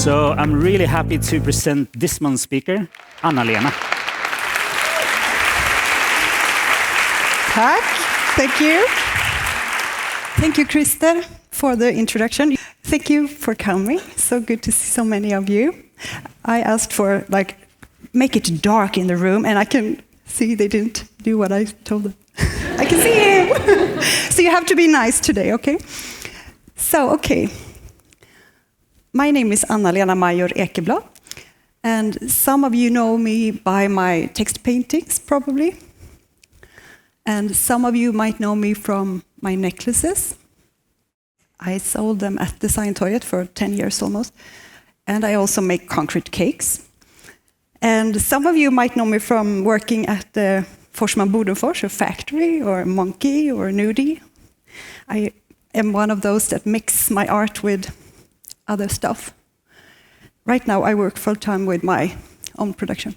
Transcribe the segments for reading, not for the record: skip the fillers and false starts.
So I'm really happy to present this month's speaker, Anna-Lena. Tack. Thank you. Thank you, Christer, for the introduction. Thank you for coming. So good to see so many of you. I asked for, make it dark in the room, and I can see they didn't do what I told them. I can see him. So you have to be nice today, okay? So, okay. My name is Lena Mayor Ekeblad, and some of you know me by my text paintings, probably. And some of you might know me from my necklaces. I sold them at Designtorget for 10 years almost. And I also make concrete cakes. And some of you might know me from working at the Forsman Bodenfors, a factory, or a monkey, or a nudie. I am one of those that mix my art with other stuff. Right now I work full-time with my own production.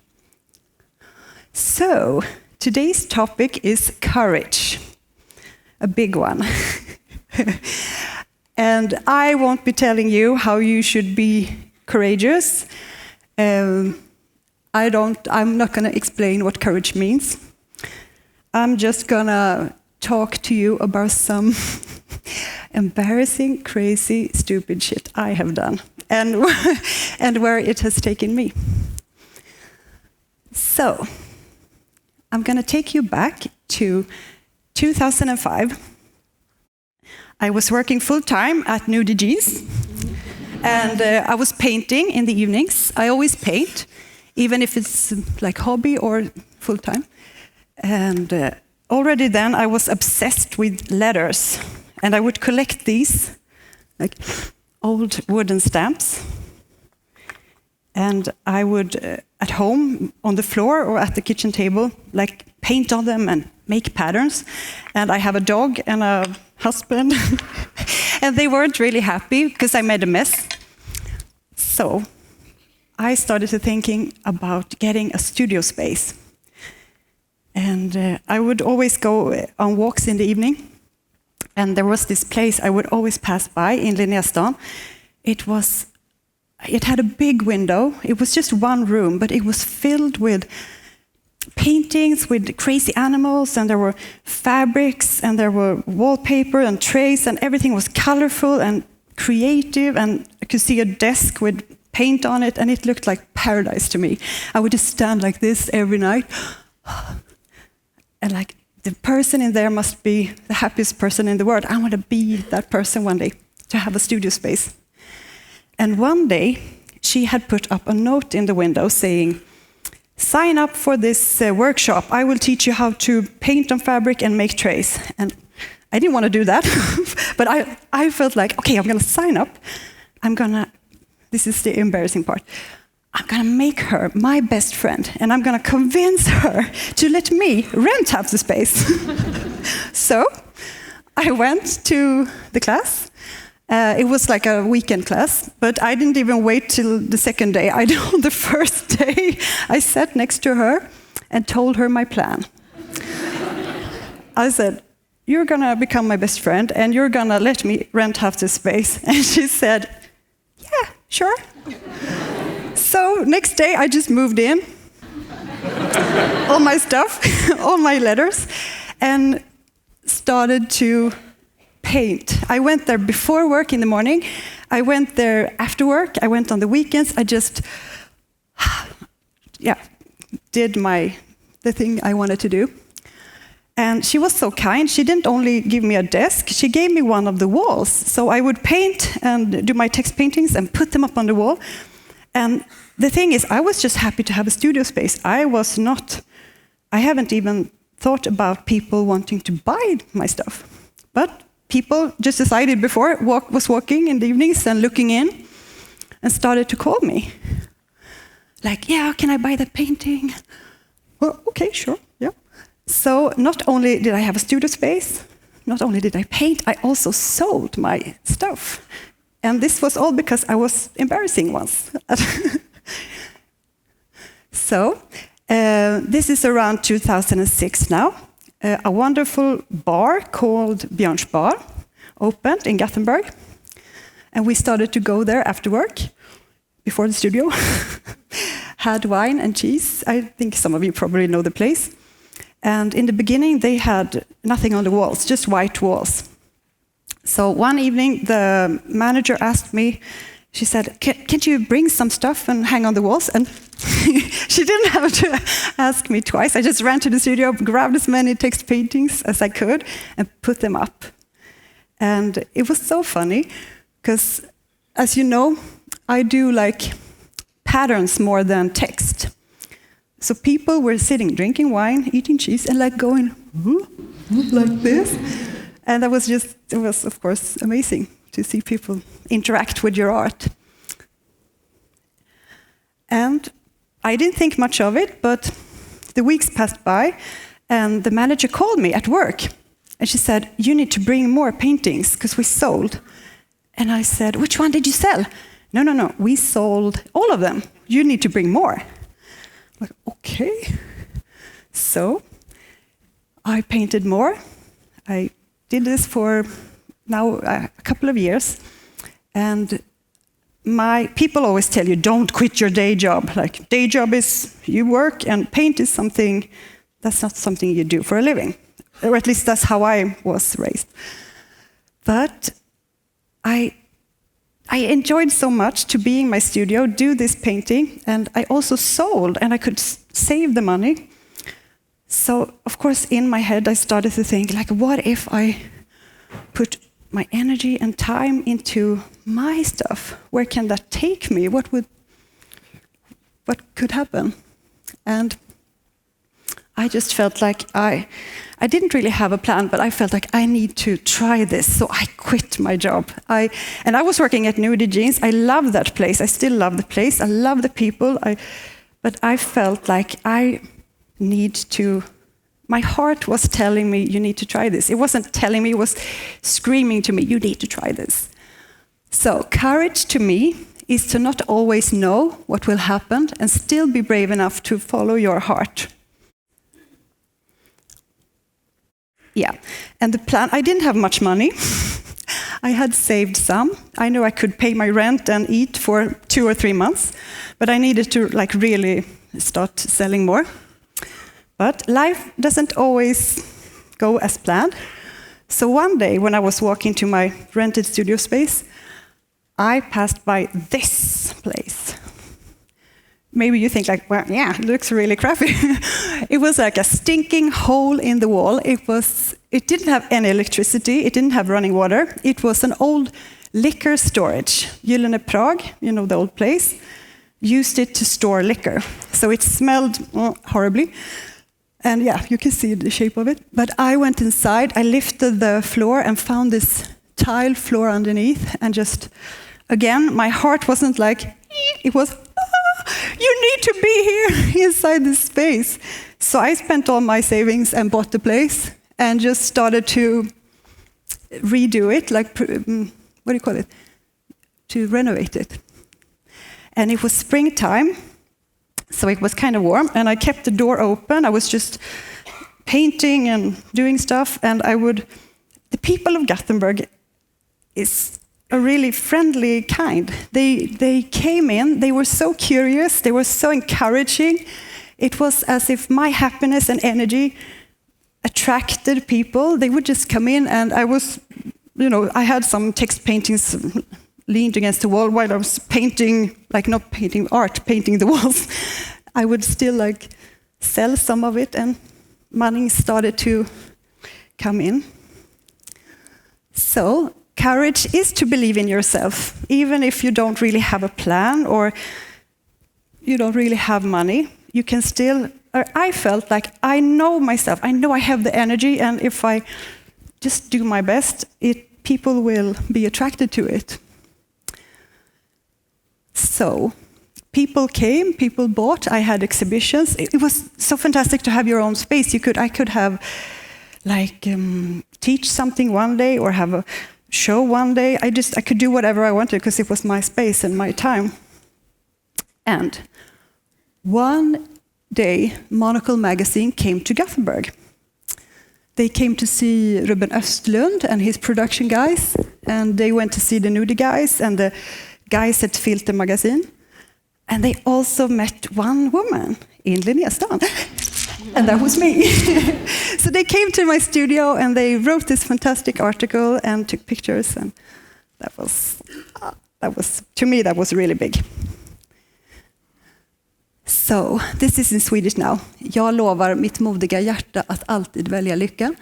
So, today's topic is courage, a big one. And I won't be telling you how you should be courageous. I'm not going to explain what courage means. I'm just going to talk to you about some embarrassing, crazy, stupid shit I have done and where it has taken me. So, I'm going to take you back to 2005. I was working full-time at Nudie Jeans, and I was painting in the evenings. I always paint, even if it's like hobby or full-time. And already then I was obsessed with letters, and I would collect these, like old wooden stamps. And I would, at home, on the floor or at the kitchen table, paint on them and make patterns. And I have a dog and a husband. And they weren't really happy because I made a mess. So I started thinking about getting a studio space. And I would always go on walks in the evening. And there was this place I would always pass by in Linnéstan. It had a big window. It was just one room, but it was filled with paintings with crazy animals, and there were fabrics, and there were wallpaper and trays, and everything was colorful and creative, and I could see a desk with paint on it, and it looked like paradise to me. I would just stand like this every night, and the person in there must be the happiest person in the world. I want to be that person one day, to have a studio space. And one day, she had put up a note in the window saying, "Sign up for this workshop. I will teach you how to paint on fabric and make trays." And I didn't want to do that, but I felt like, okay, I'm going to sign up. This is the embarrassing part. I'm going to make her my best friend, and I'm going to convince her to let me rent out the space. So I went to the class. It was like a weekend class, but I didn't even wait till the second day. On the first day, I sat next to her and told her my plan. I said, "You're gonna become my best friend, and you're gonna let me rent half the space." And she said, "Yeah, sure." So next day, I just moved in, all my stuff, all my letters, and started to paint. I went there before work in the morning. I went there after work. I went on the weekends. I just, did the thing I wanted to do. And she was so kind. She didn't only give me a desk. She gave me one of the walls. So I would paint and do my text paintings and put them up on the wall. And the thing is, I was just happy to have a studio space. I haven't even thought about people wanting to buy my stuff. But people just decided before was walking in the evenings and looking in and started to call me. Like, "Yeah, can I buy that painting?" Well, okay, sure, yeah. So not only did I have a studio space, not only did I paint, I also sold my stuff. And this was all because I was embarrassing once. So this is around 2006 now. A wonderful bar called Björns Bar opened in Gothenburg. And we started to go there after work. before the studio, had wine and cheese. I think some of you probably know the place. And in the beginning, they had nothing on the walls, just white walls. So one evening, the manager asked me, she said, can't you bring some stuff and hang on the walls? And she didn't have to ask me twice. I just ran to the studio, grabbed as many text paintings as I could, and put them up. And it was so funny, because as you know, I do like patterns more than text. So people were sitting, drinking wine, eating cheese, and like going, like this. And it was of course amazing to see people interact with your art. And I didn't think much of it, but the weeks passed by, and the manager called me at work. And she said, you need to bring more paintings, because we sold. And I said, which one did you sell? No, we sold all of them. You need to bring more. I'm like, okay. So I painted more. I did this for now a couple of years. And my people always tell you, don't quit your day job. Like, day job is you work, and paint is something, that's not something you do for a living. Or at least that's how I was raised. But I enjoyed so much to be in my studio, do this painting, and I also sold, and I could save the money. So, of course, in my head, I started to think, like, what if I put my energy and time into my stuff? Where can that take me? What could happen? And I just felt like I didn't really have a plan, but I felt like I need to try this. So I quit my job. And I was working at Nudie Jeans. I love that place. I still love the place. I love the people. But I felt like I need to. My heart was telling me, you need to try this. It wasn't telling me, it was screaming to me, you need to try this. So courage to me is to not always know what will happen and still be brave enough to follow your heart. Yeah, and the plan, I didn't have much money. I had saved some. I knew I could pay my rent and eat for 2 or 3 months, but I needed to like really start selling more. But life doesn't always go as planned. So one day when I was walking to my rented studio space, I passed by this place. Maybe you think like, well, yeah, it looks really crappy. It was like a stinking hole in the wall. It didn't have any electricity. It didn't have running water. It was an old liquor storage. Gyllene Prague, you know, the old place, used it to store liquor. So it smelled horribly. And yeah, you can see the shape of it. But I went inside, I lifted the floor and found this tile floor underneath. And just, again, my heart wasn't like, it was, you need to be here inside this space. So I spent all my savings and bought the place and just started to redo it, like, what do you call it? To renovate it. And it was springtime, so it was kind of warm, and I kept the door open. I was just painting and doing stuff, and the people of Gothenburg is a really friendly kind. They came in, they were so curious, they were so encouraging. It was as if my happiness and energy attracted people. They would just come in, and I was, I had some text paintings leaned against the wall while I was painting, like not painting art, painting the walls. I would still like sell some of it, and money started to come in. So courage is to believe in yourself, even if you don't really have a plan or you don't really have money. You can still, I felt like I know myself, I know I have the energy, and if I just do my best, people will be attracted to it. So people came, people bought, I had exhibitions. It was so fantastic to have your own space. I could have like teach something one day or have a show one day. I could do whatever I wanted because it was my space and my time. And one day, Monocle magazine came to Gothenburg. They came to see Ruben Östlund and his production guys, and they went to see the Nudie guys and the guys at Filter magazine. And they also met one woman in Linnéastan. And that was me. So they came to my studio and they wrote this fantastic article and took pictures. And that was to me, that was really big. So, this is in Swedish now. Jag lovar mitt modiga hjärta att alltid välja lyckan.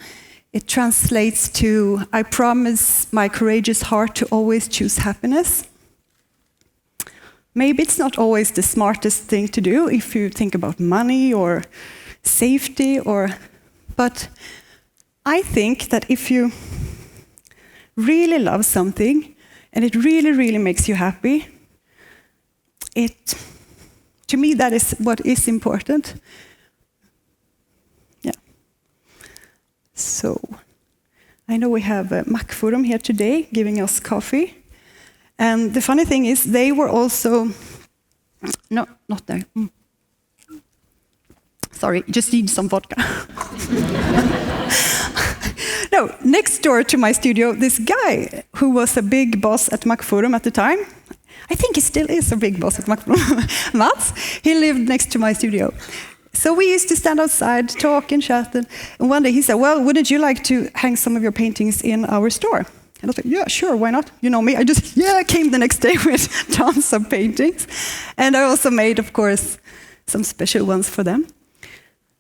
It translates to, I promise my courageous heart to always choose happiness. Maybe it's not always the smartest thing to do if you think about money or safety, but I think that if you really love something and it really, really makes you happy, to me that is what is important. Yeah. So, I know we have Macforum here today giving us coffee. And the funny thing is, they were also, no, not there. Sorry, just need some vodka. No, next door to my studio, this guy who was a big boss at Macforum at the time, I think he still is a big boss at Macforum, Mats, he lived next to my studio. So we used to stand outside, talk and chat, and one day he said, well, wouldn't you like to hang some of your paintings in our store? And I was like, yeah, sure, why not? You know me, I came the next day with tons of paintings. And I also made, of course, some special ones for them.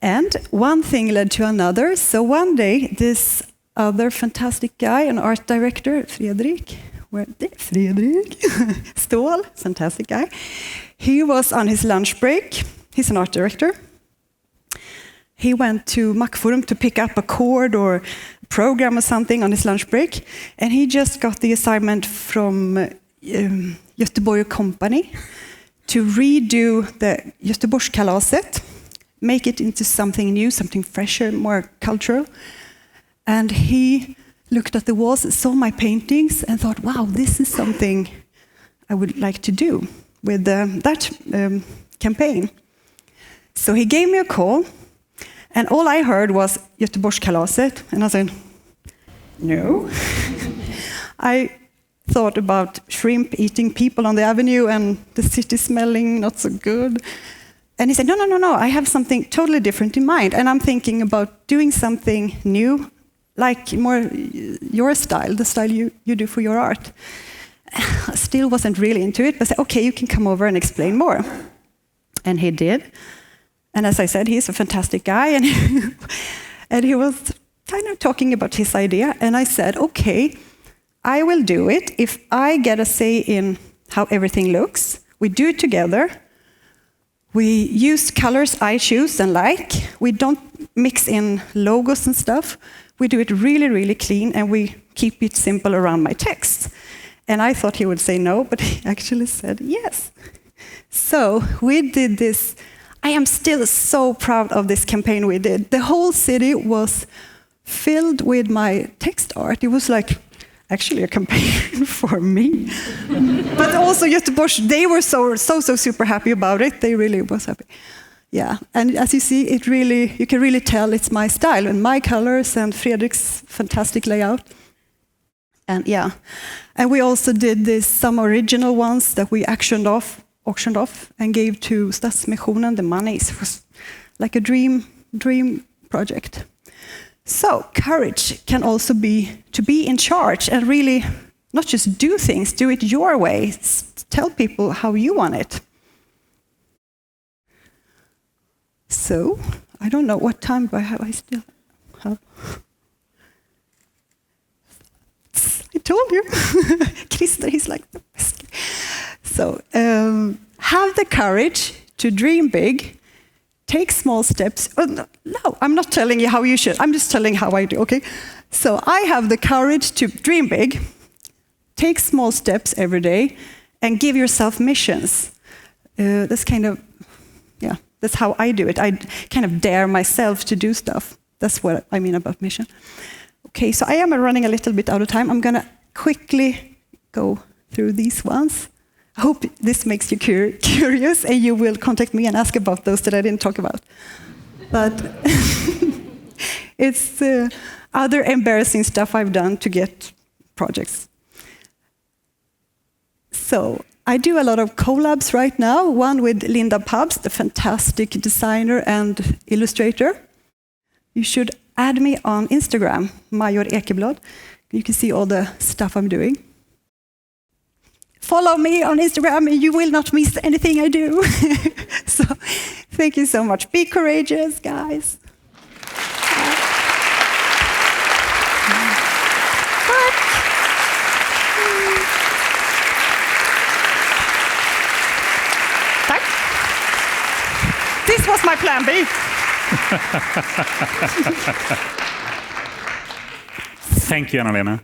And one thing led to another. So one day, this other fantastic guy, an art director, Fredrik Ståhl, fantastic guy, he was on his lunch break. He's an art director. He went to Macforum to pick up a chord or program or something on his lunch break, and he just got the assignment from Göteborg Company to redo the Göteborgskalaset, make it into something new, something fresher, more cultural. And he looked at the walls, saw my paintings, and thought, wow, this is something I would like to do with that campaign. So he gave me a call, and all I heard was Göteborgskalaset, and I said, no. I thought about shrimp eating people on the avenue and the city smelling not so good. And he said, no, I have something totally different in mind, and I'm thinking about doing something new, like more your style, the style you do for your art. I still wasn't really into it, but I said, okay, you can come over and explain more. And he did. And as I said, he's a fantastic guy, and he was kind of talking about his idea. And I said, okay, I will do it if I get a say in how everything looks. We do it together. We use colors I choose and like. We don't mix in logos and stuff. We do it really, really clean, and we keep it simple around my text. And I thought he would say no, but he actually said yes. So we did this. I am still so proud of this campaign we did. The whole city was filled with my text art. It was like actually a campaign for me. But also Göteborg, they were so super happy about it. They really was happy. Yeah, and as you see, you can really tell it's my style and my colors and Fredrik's fantastic layout. And yeah, and we also did some original ones that we auctioned off and gave to Stadsmissionen the money. It was like a dream project. So courage can also be to be in charge and really not just do things, do it your way. Tell people how you want it. So, I don't know what time do I have. I still have. I told you. Christer, he's like the best. So, have the courage to dream big, take small steps. Oh, no, I'm not telling you how you should. I'm just telling how I do, okay? So, I have the courage to dream big, take small steps every day, and give yourself missions. That's kind of, yeah. That's how I do it. I kind of dare myself to do stuff. That's what I mean about mission. Okay, so I am running a little bit out of time. I'm going to quickly go through these ones. I hope this makes you curious, and you will contact me and ask about those that I didn't talk about. But it's other embarrassing stuff I've done to get projects. So I do a lot of collabs right now, one with Linda Pubs, the fantastic designer and illustrator. You should add me on Instagram, Mayor Ekeblad. You can see all the stuff I'm doing. Follow me on Instagram and you will not miss anything I do. So, thank you so much. Be courageous, guys. This was my plan B. Thank you, Anna-Lena.